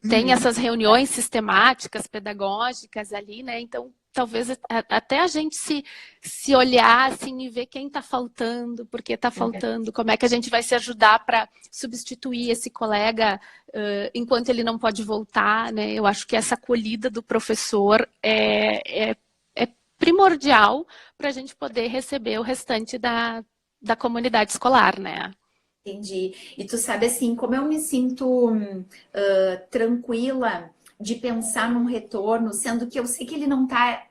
tem essas reuniões sistemáticas, pedagógicas ali, né? Então, talvez até a gente se olhar assim e ver quem está faltando, por que está faltando, como é que a gente vai se ajudar para substituir esse colega enquanto ele não pode voltar, né? Eu acho que essa acolhida do professor é primordial para a gente poder receber o restante da comunidade escolar, né? Entendi. E tu sabe, assim, como eu me sinto tranquila de pensar num retorno, sendo que eu sei que ele não tá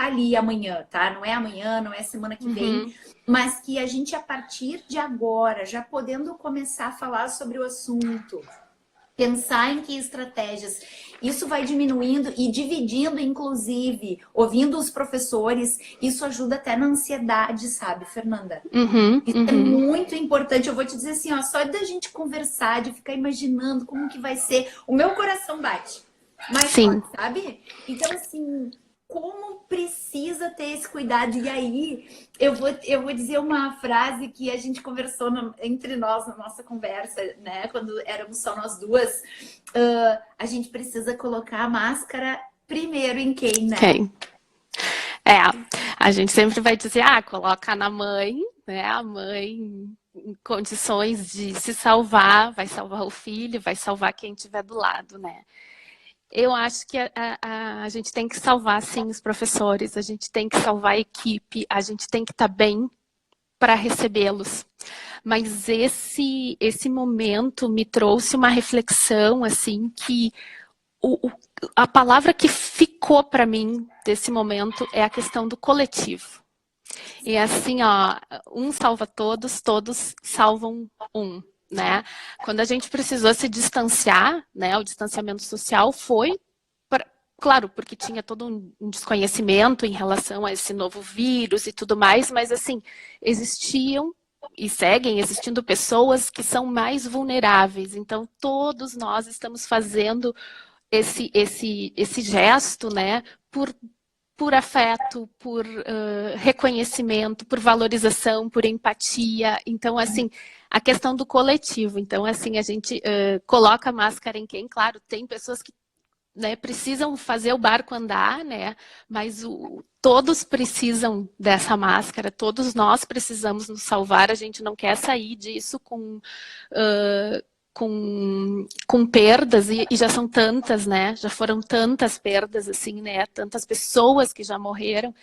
ali amanhã, tá? Não é amanhã, não é semana que vem, mas que a gente, a partir de agora, já podendo começar a falar sobre o assunto, pensar em que estratégias, isso vai diminuindo e dividindo, inclusive, ouvindo os professores, isso ajuda até na ansiedade, sabe, Fernanda? Isso é muito importante. Eu vou te dizer assim, ó, só da gente conversar, de ficar imaginando como que vai ser, o meu coração bate mais forte, sabe? Então, assim, como precisa ter esse cuidado. E aí, eu vou dizer uma frase que a gente conversou entre nós na nossa conversa, né? Quando éramos só nós duas. A gente precisa colocar a máscara primeiro em quem, né? Quem? A gente sempre vai dizer, coloca na mãe, né? A mãe em condições de se salvar, vai salvar o filho, vai salvar quem estiver do lado, né? Eu acho que a gente tem que salvar, sim, os professores, a gente tem que salvar a equipe, a gente tem que estar bem para recebê-los. Mas esse momento me trouxe uma reflexão, assim, que a palavra que ficou para mim desse momento é a questão do coletivo. E assim, ó, um salva todos, todos salvam um, né? Quando a gente precisou se distanciar, né, o distanciamento social foi, claro, porque tinha todo um desconhecimento em relação a esse novo vírus e tudo mais, mas assim, existiam e seguem existindo pessoas que são mais vulneráveis. Então, todos nós estamos fazendo esse gesto, né, por afeto, por reconhecimento, por valorização, por empatia. Então, assim, a questão do coletivo. Então, assim, a gente coloca a máscara em quem? Claro, tem pessoas que, né, precisam fazer o barco andar, né? Mas todos precisam dessa máscara, todos nós precisamos nos salvar. A gente não quer sair disso com perdas, e já são tantas, né? Já foram tantas perdas, assim, né? Tantas pessoas que já morreram.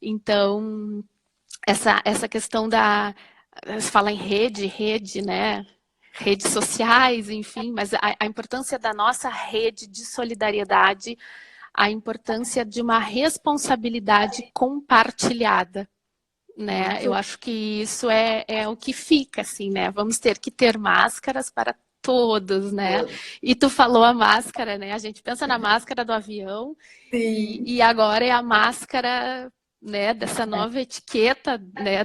Então, essa questão se fala em rede, né? Redes sociais, enfim, mas a importância da nossa rede de solidariedade, a importância de uma responsabilidade compartilhada, né? Eu acho que isso é o que fica, assim, né? Vamos ter que ter máscaras para todos, né? E tu falou a máscara, né? A gente pensa na máscara do avião e agora é a máscara, né, dessa nova etiqueta, né,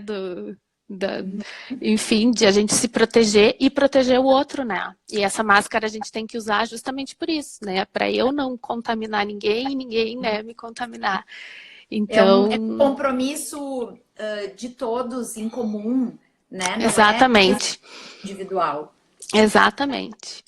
enfim, de a gente se proteger e proteger o outro, né? E essa máscara a gente tem que usar justamente por isso, né? Para eu não contaminar ninguém e ninguém, né, me contaminar. Então, é um compromisso de todos em comum, né? Não exatamente. É individual. Exatamente.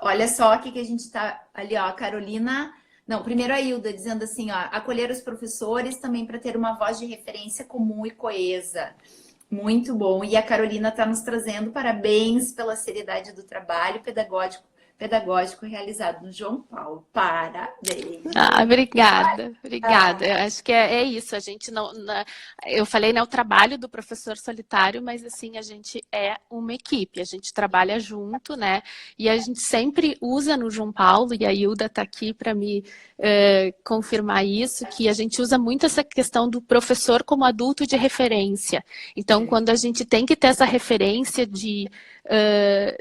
Olha só aqui que a gente está ali, ó, a Carolina. Não, primeiro a Hilda dizendo assim, ó, acolher os professores também para ter uma voz de referência comum e coesa. Muito bom. E a Carolina está nos trazendo parabéns pela seriedade do trabalho pedagógico realizado no João Paulo. Parabéns. Obrigada. Eu acho que é isso. A gente não, eu falei, né, o trabalho do professor solitário, mas assim, a gente é uma equipe, a gente trabalha junto, né? E a gente sempre usa no João Paulo, e a Hilda está aqui para me confirmar isso, que a gente usa muito essa questão do professor como adulto de referência. Então, quando a gente tem que ter essa referência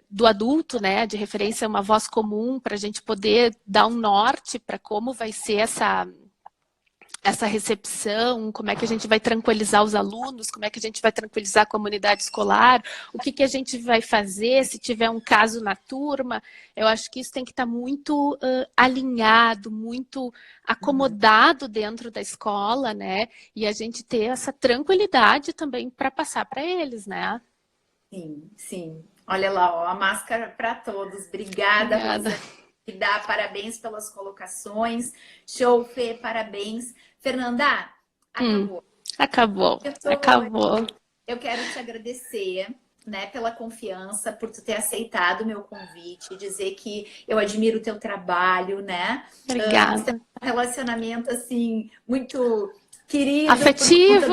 do adulto, né, de referência, uma voz comum, para a gente poder dar um norte para como vai ser essa recepção, como é que a gente vai tranquilizar os alunos, como é que a gente vai tranquilizar a comunidade escolar, o que a gente vai fazer se tiver um caso na turma. Eu acho que isso tem que estar muito alinhado, muito acomodado dentro da escola, né? E a gente ter essa tranquilidade também para passar para eles, né? Sim, sim. Olha lá, ó, a máscara para todos. Obrigada, Rosana. Parabéns pelas colocações. Show, Fê, parabéns. Fernanda, acabou. Acabou. Eu quero te agradecer, né, pela confiança, por tu ter aceitado o meu convite, dizer que eu admiro o teu trabalho, né? Obrigada. Um relacionamento, assim, muito querido. Afetivo.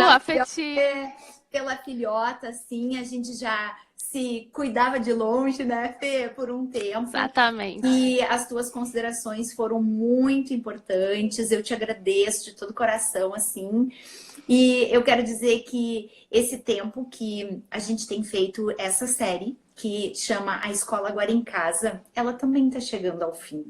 Pela filhota, assim, a gente já se cuidava de longe, né, Fê, por um tempo. Exatamente. E as tuas considerações foram muito importantes. Eu te agradeço de todo o coração, assim. E eu quero dizer que esse tempo que a gente tem feito essa série, que chama A Escola Agora em Casa, ela também está chegando ao fim,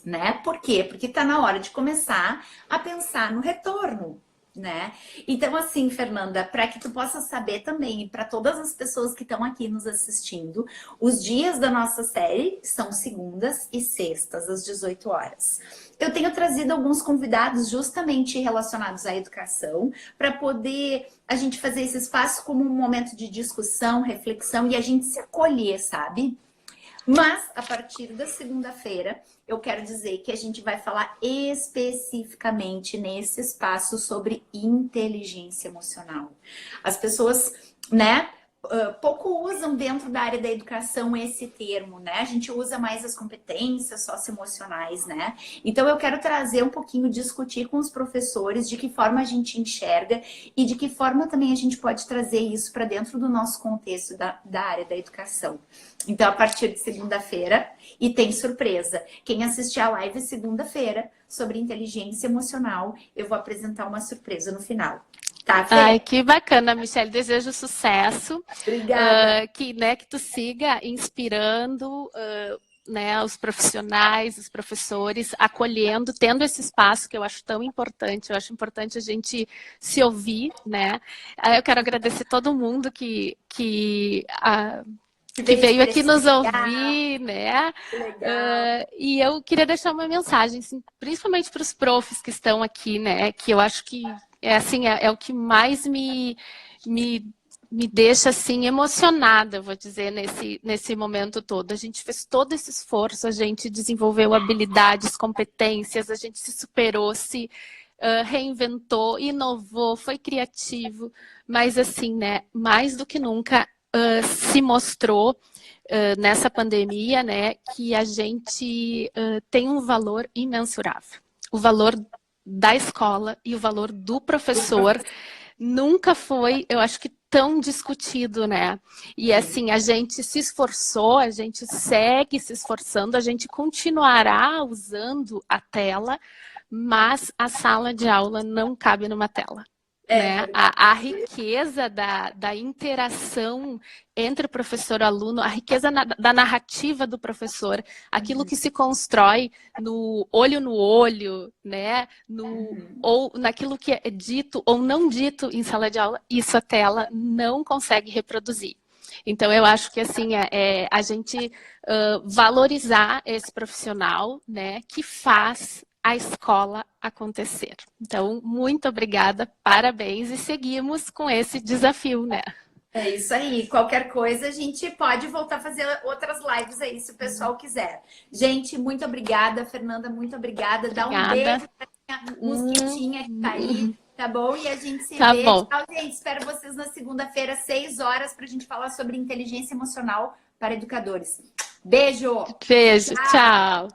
né? Por quê? Porque está na hora de começar a pensar no retorno, né? Então, assim, Fernanda, para que tu possa saber também, e para todas as pessoas que estão aqui nos assistindo, os dias da nossa série são segundas e sextas, às 18 horas. Eu tenho trazido alguns convidados justamente relacionados à educação, para poder a gente fazer esse espaço como um momento de discussão, reflexão e a gente se acolher, sabe? Mas, a partir da segunda-feira, eu quero dizer que a gente vai falar especificamente nesse espaço sobre inteligência emocional. As pessoas, né, pouco usam dentro da área da educação esse termo, né? A gente usa mais as competências socioemocionais, né? Então, eu quero trazer um pouquinho, discutir com os professores de que forma a gente enxerga e de que forma também a gente pode trazer isso para dentro do nosso contexto da área da educação. Então, a partir de segunda-feira, e tem surpresa, quem assistir a live segunda-feira sobre inteligência emocional, eu vou apresentar uma surpresa no final. Tá, Fê? Ai, que bacana, Michelle. Desejo sucesso. Obrigada. Que tu siga inspirando né, os profissionais, os professores, acolhendo, tendo esse espaço que eu acho tão importante. Eu acho importante a gente se ouvir, né? Eu quero agradecer todo mundo que veio aqui nos ouvir, né? E eu queria deixar uma mensagem, assim, principalmente para os profs que estão aqui, né? Que eu acho que é o que mais me deixa assim emocionada, vou dizer, nesse momento todo. A gente fez todo esse esforço, a gente desenvolveu habilidades, competências, a gente se superou, se reinventou, inovou, foi criativo, mas assim, né, mais do que nunca se mostrou nessa pandemia, né, que a gente tem um valor imensurável. O valor da escola e o valor do professor nunca foi, eu acho que, tão discutido, né? E assim, a gente se esforçou, a gente segue se esforçando, a gente continuará usando a tela, mas a sala de aula não cabe numa tela. Né? A riqueza da interação entre o professor e o aluno, a riqueza da narrativa do professor, aquilo que se constrói no olho, né? Ou naquilo que é dito ou não dito em sala de aula, isso a tela não consegue reproduzir. Então, eu acho que assim, a gente valorizar esse profissional, né, que faz a escola acontecer. Então, muito obrigada, parabéns e seguimos com esse desafio, né? É isso aí. Qualquer coisa, a gente pode voltar a fazer outras lives aí, se o pessoal quiser. Gente, muito obrigada. Fernanda, muito obrigada. Dá um beijo pra minha mosquitinha que tá aí, tá bom? E a gente se vê. Bom. Tchau, gente. Espero vocês na segunda-feira, 6 horas, pra gente falar sobre inteligência emocional para educadores. Beijo! Beijo, tchau.